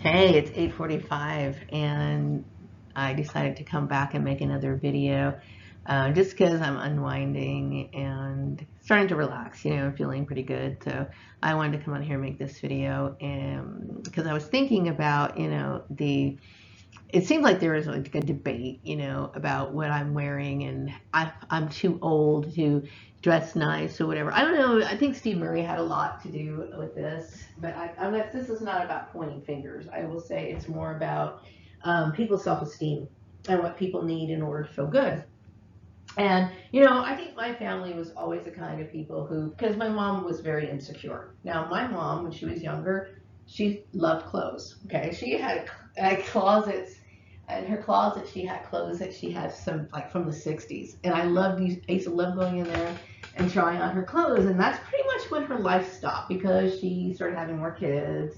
Hey, it's 8:45 and I decided to come back and make another video just because I'm unwinding and starting to relax, feeling pretty good. So I wanted to come on here and make this video and because I was thinking about, it seems like there is like a debate, about what I'm wearing and I'm too old to dress nice or whatever. I don't know. I think Steve Murray had a lot to do with this, but I'm not, this is not about pointing fingers. I will say it's more about people's self-esteem and what people need in order to feel good. And, I think my family was always the kind of people who, because my mom was very insecure. Now, my mom, when she was younger, she loved clothes. Okay. She had closets. In her closet, she had clothes that she had some like from the 60s. And I used to love going in there and trying on her clothes. And that's pretty much when her life stopped because she started having more kids,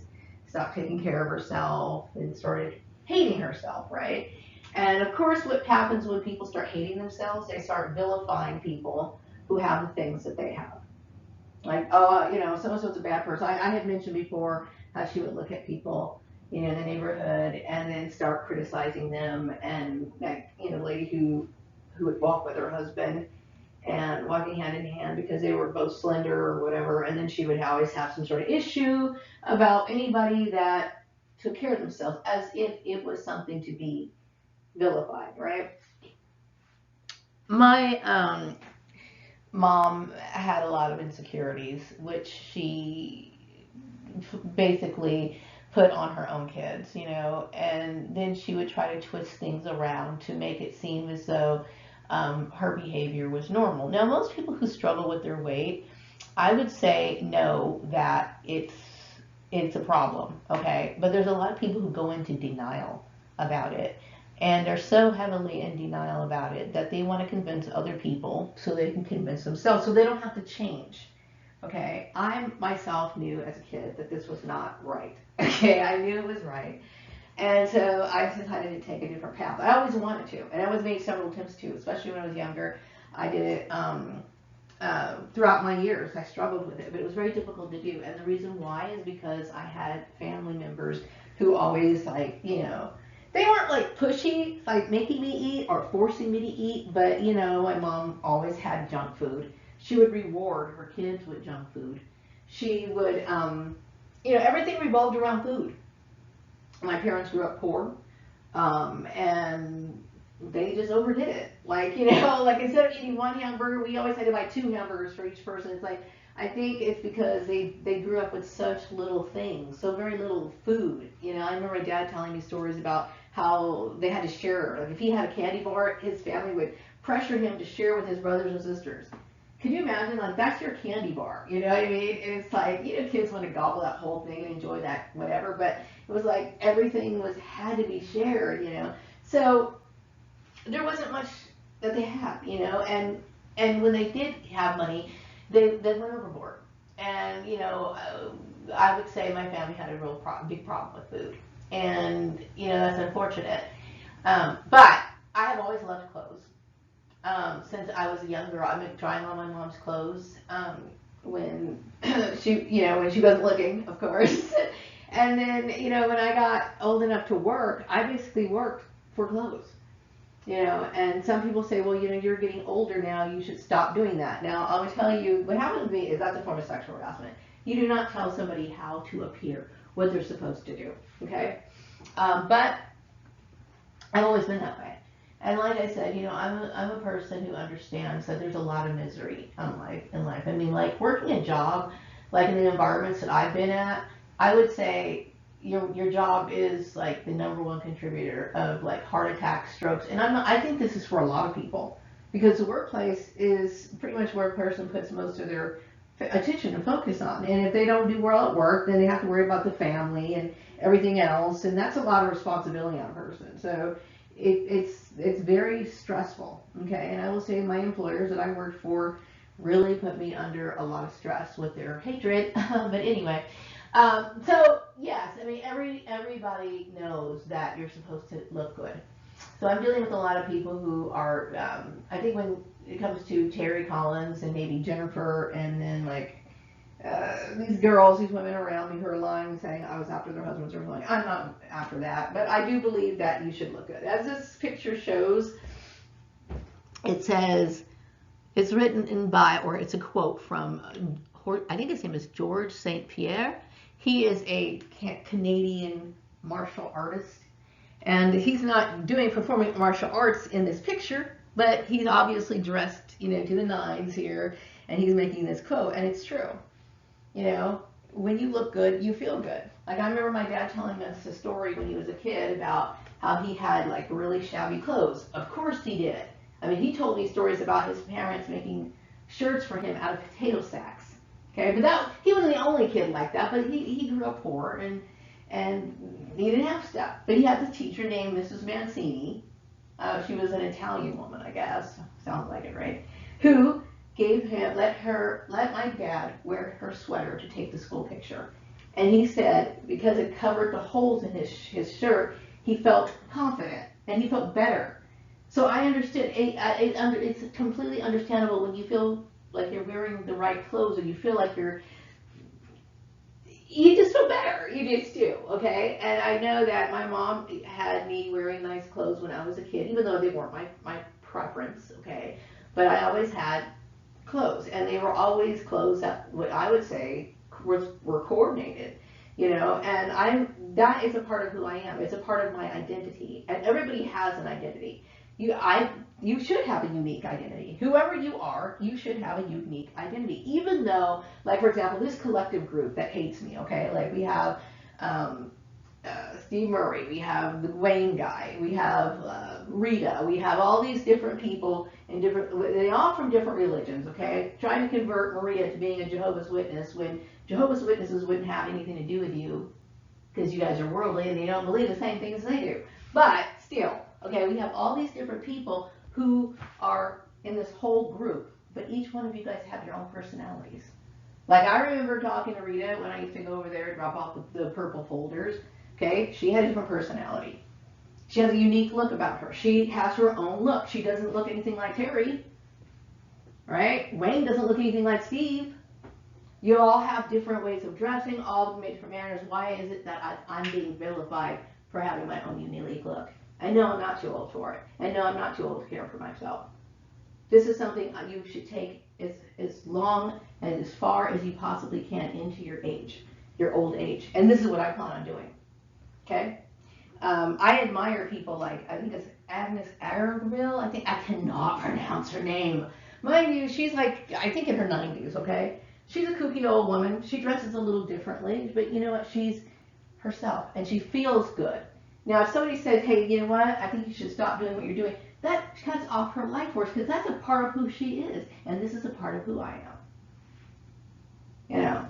stopped taking care of herself, and started hating herself, right? And of course, what happens when people start hating themselves, they start vilifying people who have the things that they have. Like, oh, so and so's a bad person. I had mentioned before how she would look at people, in the neighborhood and then start criticizing them. And like, the lady who would walk with her husband and walking hand in hand because they were both slender or whatever. And then she would always have some sort of issue about anybody that took care of themselves as if it was something to be vilified, right? My mom had a lot of insecurities, which she basically put on her own kids, and then she would try to twist things around to make it seem as though her behavior was normal. Now, most people who struggle with their weight, I would say no, that it's a problem, okay? But there's a lot of people who go into denial about it. And they're so heavily in denial about it that they want to convince other people so they can convince themselves so they don't have to change. Okay, I myself knew as a kid that this was not right. Okay, I knew it was right. And so I decided to take a different path. I always wanted to, and I always made several attempts to, especially when I was younger. I did it throughout my years. I struggled with it, but it was very difficult to do. And the reason why is because I had family members who always, like, they weren't like pushy, like making me eat or forcing me to eat, but my mom always had junk food. She would reward her kids with junk food. She would, everything revolved around food. My parents grew up poor, and they just overdid it. Like, like instead of eating one hamburger, we always had to buy two hamburgers for each person. It's like, I think it's because they grew up with such little things, so very little food. I remember my dad telling me stories about how they had to share. Like if he had a candy bar, his family would pressure him to share with his brothers and sisters. Could you imagine, like, that's your candy bar, you know what I mean? And it's like, kids want to gobble that whole thing and enjoy that, whatever, but it was like everything had to be shared. So there wasn't much that they had, and when they did have money, they went overboard. And, I would say my family had a big problem with food. And, that's unfortunate. But I have always loved clothes. Since I was a young girl, I've been trying on my mom's clothes when when she wasn't looking, of course. And then, when I got old enough to work, I basically worked for clothes. And some people say, well, you're getting older now, you should stop doing that. Now, I will tell you, what happens to me is that's a form of sexual harassment. You do not tell somebody how to appear, what they're supposed to do, okay? But I've always been that way. And like I said, I'm a person who understands that there's a lot of misery in life. I mean, like working a job, like in the environments that I've been at, I would say your job is like the number one contributor of like heart attacks, strokes, and I think this is for a lot of people because the workplace is pretty much where a person puts most of their attention and focus on. And if they don't do well at work, then they have to worry about the family and everything else, and that's a lot of responsibility on a person. So it's very stressful. Okay, and I will say my employers that I worked for really put me under a lot of stress with their hatred. But anyway, so yes, I mean everybody knows that you're supposed to look good. So I'm dealing with a lot of people who are. I think when it comes to Terry Collins and maybe Jennifer, and then like these girls, these women around me who are lying, saying I was after their husbands or something. I'm not after that, but I do believe that you should look good. As this picture shows, it says, it's written in by, or it's a quote from, I think his name is George St. Pierre. He is a Canadian martial artist, and he's not doing performing martial arts in this picture, but he's obviously dressed, you know, to the nines here, and he's making this quote, and it's true. You know, when you look good, you feel good. Like, I remember my dad telling us a story when he was a kid about how he had like really shabby clothes. Of course he did. I mean, he told me stories about his parents making shirts for him out of potato sacks. Okay, but that he wasn't the only kid like that. But he grew up poor and he didn't have stuff. But he had this teacher named Mrs. Mancini. She was an Italian woman, I guess. Sounds like it, right? Who gave him, let my dad wear her sweater to take the school picture. And he said, because it covered the holes in his shirt, he felt confident and he felt better. So I understood, it's completely understandable when you feel like you're wearing the right clothes and you feel like you just feel better. You just do, okay? And I know that my mom had me wearing nice clothes when I was a kid, even though they weren't my preference, okay? But I always had clothes, and they were always clothes that what I would say were coordinated, you know, and that is a part of who I am. It's a part of my identity, and everybody has an identity. You should have a unique identity. Whoever you are, you should have a unique identity, even though, like, for example, this collective group that hates me, okay, like we have Steve Murray, we have the Wayne guy, we have Rita, we have all these different people in they all from different religions, okay? Trying to convert Maria to being a Jehovah's Witness when Jehovah's Witnesses wouldn't have anything to do with you because you guys are worldly and you don't believe the same things they do. But still, okay, we have all these different people who are in this whole group, but each one of you guys have your own personalities. Like, I remember talking to Rita when I used to go over there and drop off the purple folders. Okay, she had a different personality. She has a unique look about her. She has her own look. She doesn't look anything like Terry, right? Wayne doesn't look anything like Steve. You all have different ways of dressing, all of them different manners. Why is it that I'm being vilified for having my own unique look? I know I'm not too old for it. I know I'm not too old to care for myself. This is something you should take as long and as far as you possibly can into your age, your old age. And this is what I plan on doing. Okay? I admire people like, I think it's Agnes Argyll. I cannot pronounce her name. Mind you, she's like, I think in her 90s, okay? She's a kooky old woman. She dresses a little differently, but you know what? She's herself, and she feels good. Now, if somebody says, hey, you know what? I think you should stop doing what you're doing, that cuts off her life force, because that's a part of who she is, and this is a part of who I am. You know?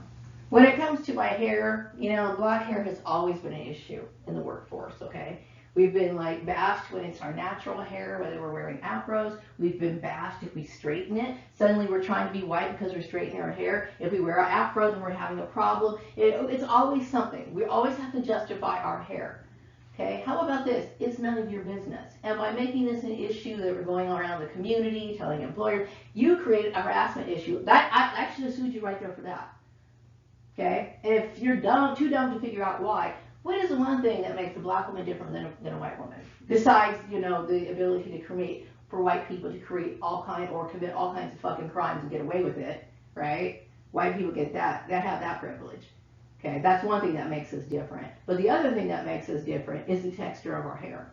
When it comes to my hair, you know, black hair has always been an issue in the workforce, okay? We've been like bashed when it's our natural hair, whether we're wearing afros. We've been bashed if we straighten it. Suddenly we're trying to be white because we're straightening our hair. If we wear our afro, then we're having a problem. It's always something. We always have to justify our hair. Okay, how about this? It's none of your business. And by making this an issue that we're going around the community, telling employers, you created a harassment issue. That I should have sued you right there for that. Okay, and if you're too dumb to figure out why, what is the one thing that makes a black woman different than a white woman? Besides, you know, the ability to create, for white people to create or commit all kinds of fucking crimes and get away with it, right? White people get that have that privilege. Okay, that's one thing that makes us different. But the other thing that makes us different is the texture of our hair.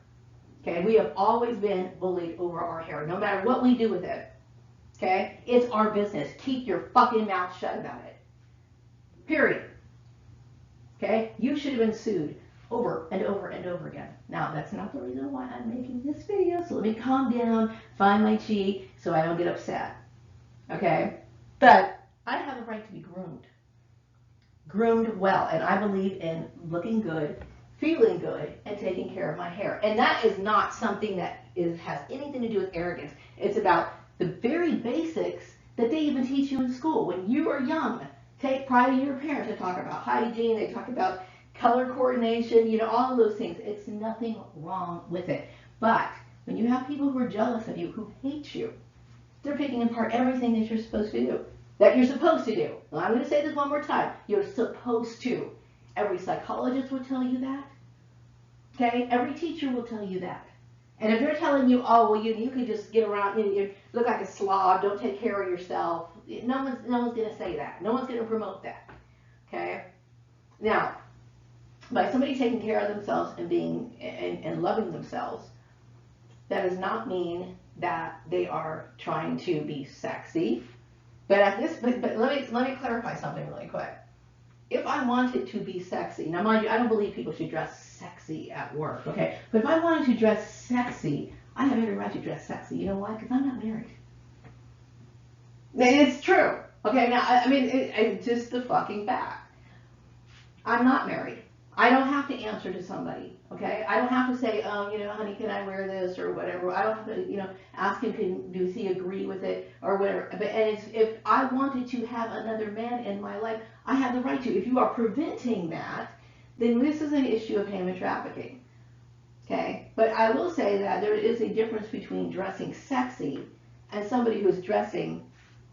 Okay, we have always been bullied over our hair, no matter what we do with it. Okay, it's our business. Keep your fucking mouth shut about it. Period. Okay? You should have been sued over and over and over again. Now, that's not the reason why I'm making this video, so let me calm down, find my chi, so I don't get upset. Okay? But I have the right to be groomed. Groomed well, and I believe in looking good, feeling good, and taking care of my hair. And that is not something that has anything to do with arrogance. It's about the very basics that they even teach you in school. When you are young, take pride in your parents. They talk about hygiene, they talk about color coordination, you know, all of those things. It's nothing wrong with it. But when you have people who are jealous of you, who hate you, they're picking apart everything that you're supposed to do. that you're supposed to do. Well, I'm going to say this one more time. You're supposed to. Every psychologist will tell you that. Okay? Every teacher will tell you that. And if they're telling you, oh, well, you can just get around, you look like a slob, don't take care of yourself, no one's going to say that. No one's going to promote that. Okay? Now, by somebody taking care of themselves and being and loving themselves, that does not mean that they are trying to be sexy. But let me clarify something really quick. If I wanted to be sexy, now mind you, I don't believe people should dress sexy at work, okay? But if I wanted to dress sexy, I have every right to dress sexy. You know why? Because I'm not married. It's true. Okay, now, I mean, it's just the fucking fact. I'm not married. I don't have to answer to somebody, okay? I don't have to say, oh, honey, can I wear this or whatever. I don't have to, ask him, does he agree with it or whatever. But if I wanted to have another man in my life, I have the right to. If you are preventing that, then this is an issue of human trafficking, okay? But I will say that there is a difference between dressing sexy and somebody who's dressing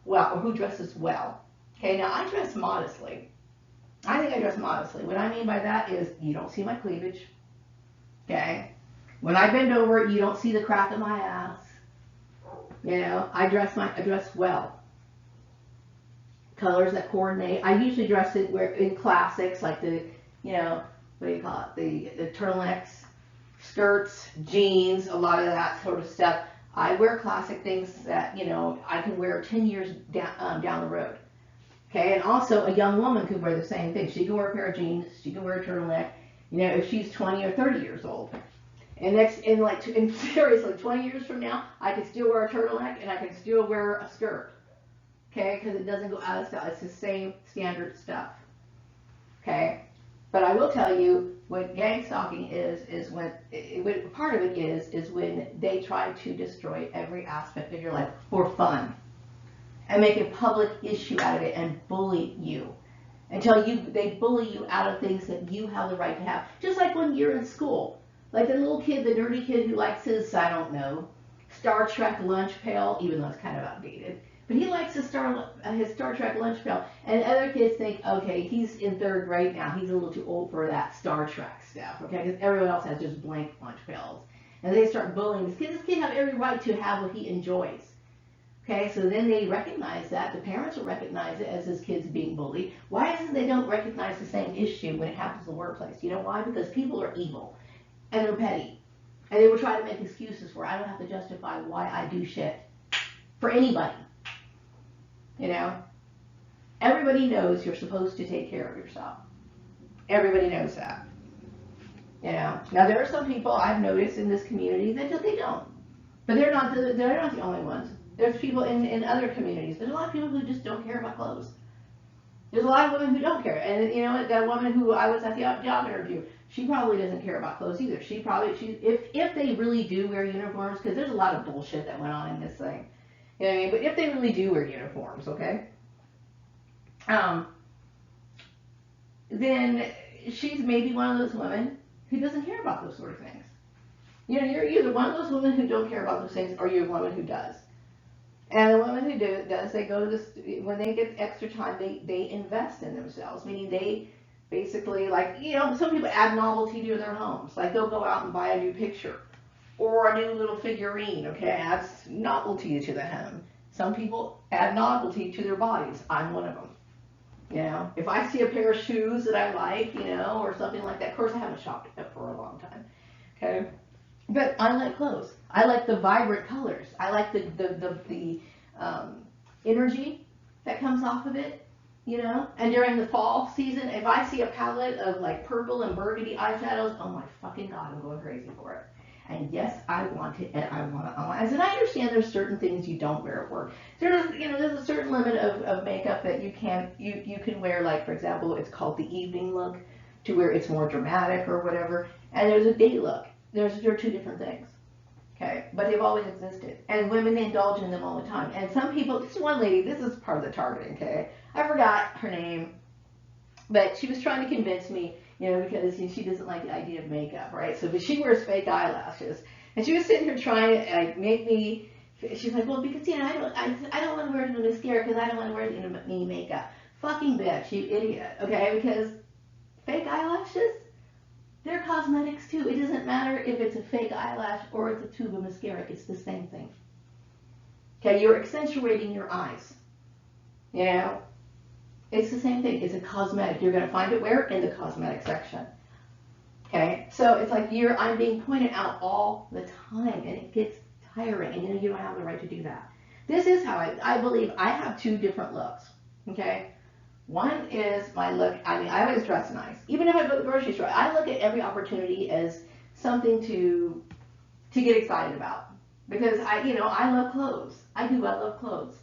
well, or who dresses well. Okay, now I dress modestly. I think I dress modestly. What I mean by that is you don't see my cleavage. Okay? When I bend over, you don't see the crack of my ass. I dress well. Colors that coordinate. I usually dress in classics like the, what do you call it? The turtlenecks, skirts, jeans, a lot of that sort of stuff. I wear classic things that, I can wear 10 years down the road. Okay, and also a young woman could wear the same thing. She can wear a pair of jeans, she can wear a turtleneck, if she's 20 or 30 years old. And seriously, 20 years from now, I can still wear a turtleneck and I can still wear a skirt. Okay, because it doesn't go out of style. It's the same standard stuff. Okay, but I will tell you what gang stalking is when part of it is when they try to destroy every aspect of your life for fun. And make a public issue out of it and bully you until they bully you out of things that you have the right to have. Just like when you're in school, like the little kid, the nerdy kid who likes his, I don't know, Star Trek lunch pail, even though it's kind of outdated. But he likes his Star Trek lunch pail, and other kids think, okay, he's in 3rd grade now, he's a little too old for that Star Trek stuff, okay? Because everyone else has just blank lunch pails, and they start bullying this kid. This kid has every right to have what he enjoys. Okay, so then they recognize that. The parents will recognize it as this kid's being bullied. Why is it they don't recognize the same issue when it happens in the workplace? You know why? Because people are evil and they're petty. And they will try to make excuses for it. I don't have to justify why I do shit for anybody. Everybody knows you're supposed to take care of yourself. Everybody knows that. Now there are some people I've noticed in this community that they don't. But they're not the only ones. There's people in other communities. There's a lot of people who just don't care about clothes. There's a lot of women who don't care. And that woman who I was at the job interview, she probably doesn't care about clothes either. If they really do wear uniforms, because there's a lot of bullshit that went on in this thing. You know what I mean? But if they really do wear uniforms, okay? Then she's maybe one of those women who doesn't care about those sort of things. You're either one of those women who don't care about those things, or you're a woman who does. And the women who does, they go to this, when they get extra time, they invest in themselves, meaning they basically, some people add novelty to their homes. Like they'll go out and buy a new picture or a new little figurine, okay, adds novelty to the home. Some people add novelty to their bodies. I'm one of them. If I see a pair of shoes that I like, or something like that, of course I haven't shopped for a long time, okay? But I like clothes. I like the vibrant colors. I like the energy that comes off of it, And during the fall season, if I see a palette of like purple and burgundy eyeshadows, oh my fucking God, I'm going crazy for it. And yes, I want it, and I want it. And I understand there's certain things you don't wear at work. There's a certain limit of makeup that you can wear. Like for example, it's called the evening look, to where it's more dramatic or whatever. And there's a day look. They're 2 different things, okay? But they've always existed, and women indulge in them all the time. And some people, this one lady, this is part of the targeting, okay? I forgot her name, but she was trying to convince me, because she doesn't like the idea of makeup, right? But she wears fake eyelashes, and she was sitting here trying to make me She's like, well, because, I don't want to wear the mascara because I don't want to wear any makeup. Fucking bitch, you idiot, okay? Because fake eyelashes, they're cosmetics too. It doesn't matter if it's a fake eyelash or it's a tube of mascara. It's the same thing. Okay, you're accentuating your eyes. You know, it's the same thing. It's a cosmetic. You're going to find it where? In the cosmetic section. Okay, so it's like I'm being pointed out all the time, and it gets tiring, and you don't have the right to do that. This is how I believe I have two different looks. Okay, one is my look. I always dress nice, even if I go to the grocery store. I look at every opportunity as something to get excited about, because I love clothes. I love clothes.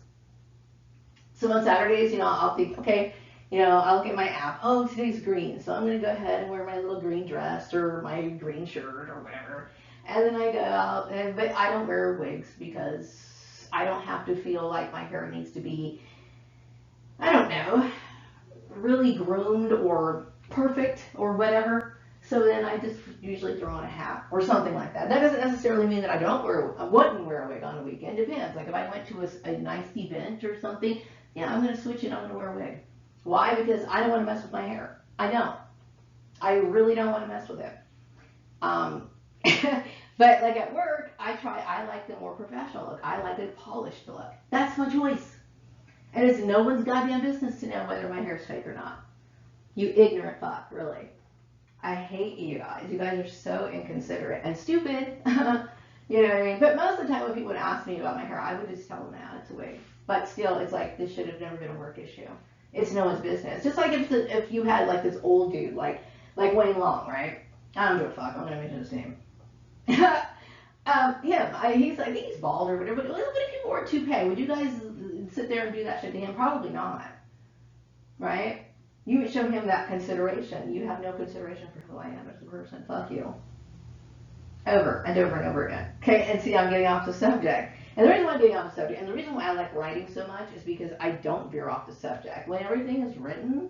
So on Saturdays, I'll think, okay, I'll look at my app. Oh, today's green, so I'm going to go ahead and wear my little green dress or my green shirt or whatever. And then I go out, but I don't wear wigs because I don't have to feel like my hair needs to be, I don't know, really groomed or perfect or whatever. So then I just usually throw on a hat or something like that. That doesn't necessarily mean that I wouldn't wear a wig on a weekend. Depends. Like if I went to a nice event or something, yeah, I'm going to switch it. I'm going to wear a wig. Why? Because I don't want to mess with my hair. I don't. I really don't want to mess with it. But like at work, I like the more professional look. I like a polished look. That's my choice. And it's no one's goddamn business to know whether my hair's fake or not. You ignorant fuck, really. I hate you guys. You guys are so inconsiderate and stupid. You know what I mean? But most of the time when people would ask me about my hair, I would just tell them that it's a wig. But still, it's like, this should have never been a work issue. It's no one's business. Just like if you had like this old dude, like Wayne Long, right? I don't give a fuck. I'm going to mention his name. He's bald or whatever. But what if people wore a toupee? Would you guys sit there and do that shit to him? Probably not. Right? You would show him that consideration. You have no consideration for who I am as a person. Fuck you. Over and over and over again. Okay, and see, I'm getting off the subject. And the reason why I'm getting off the subject, and the reason why I like writing so much is because I don't veer off the subject. When everything is written,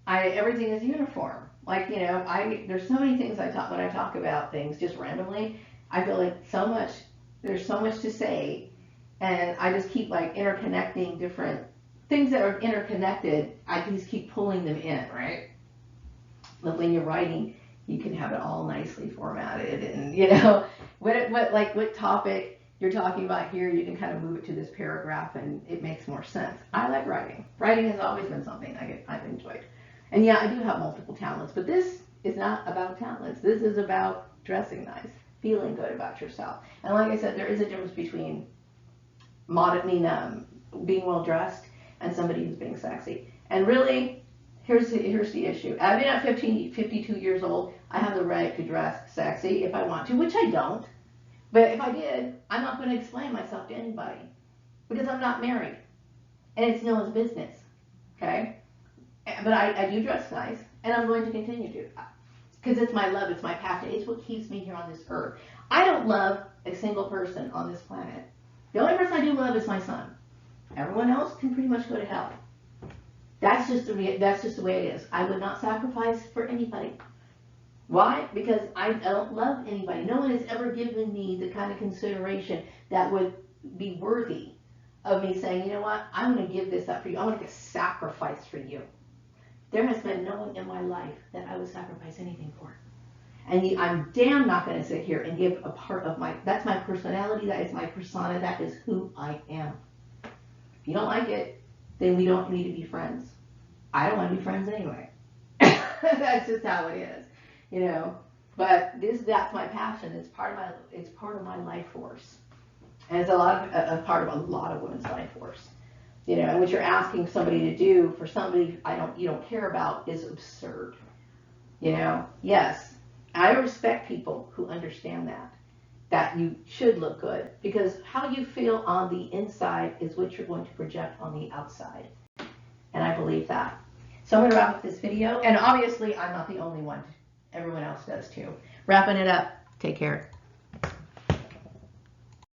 everything is uniform. Like, there's so many things when I talk about things just randomly, I feel like there's so much to say, and I just keep like interconnecting different things that are interconnected. I just keep pulling them in, right? But when you're writing, you can have it all nicely formatted, and what topic you're talking about here, you can kind of move it to this paragraph, and it makes more sense. I like writing. Writing has always been something I've enjoyed. And yeah, I do have multiple talents, but this is not about talents. This is about dressing nice, feeling good about yourself. And like I said, there is a difference between being well dressed and somebody who's being sexy. And really, here's the issue. I mean, at 52 years old, I have the right to dress sexy if I want to, which I don't. But if I did, I'm not going to explain myself to anybody because I'm not married, and it's no one's business. Okay? But I do dress nice, and I'm going to continue to, because it's my love, it's my passion, it's what keeps me here on this earth. I don't love a single person on this planet. The only person I do love is my son. Everyone else can pretty much go to hell. That's just the way it is. I would not sacrifice for anybody. Why? Because I don't love anybody. No one has ever given me the kind of consideration that would be worthy of me saying, you know what, I'm going to give this up for you. I want to sacrifice for you. There has been no one in my life that I would sacrifice anything for. And I'm damn not going to sit here and give a part of that's my personality, that is my persona, that is who I am. If you don't like it, then we don't need to be friends. I don't want to be friends anyway. That's just how it is, But that's my passion. It's part of my life force, and it's a part of a lot of women's life force. And what you're asking somebody to do for somebody you don't care about is absurd. Yes, I respect people who understand that you should look good, because how you feel on the inside is what you're going to project on the outside. And I believe that. So I'm going to wrap up this video, and obviously I'm not the only one. Everyone else does too. Wrapping it up. Take care.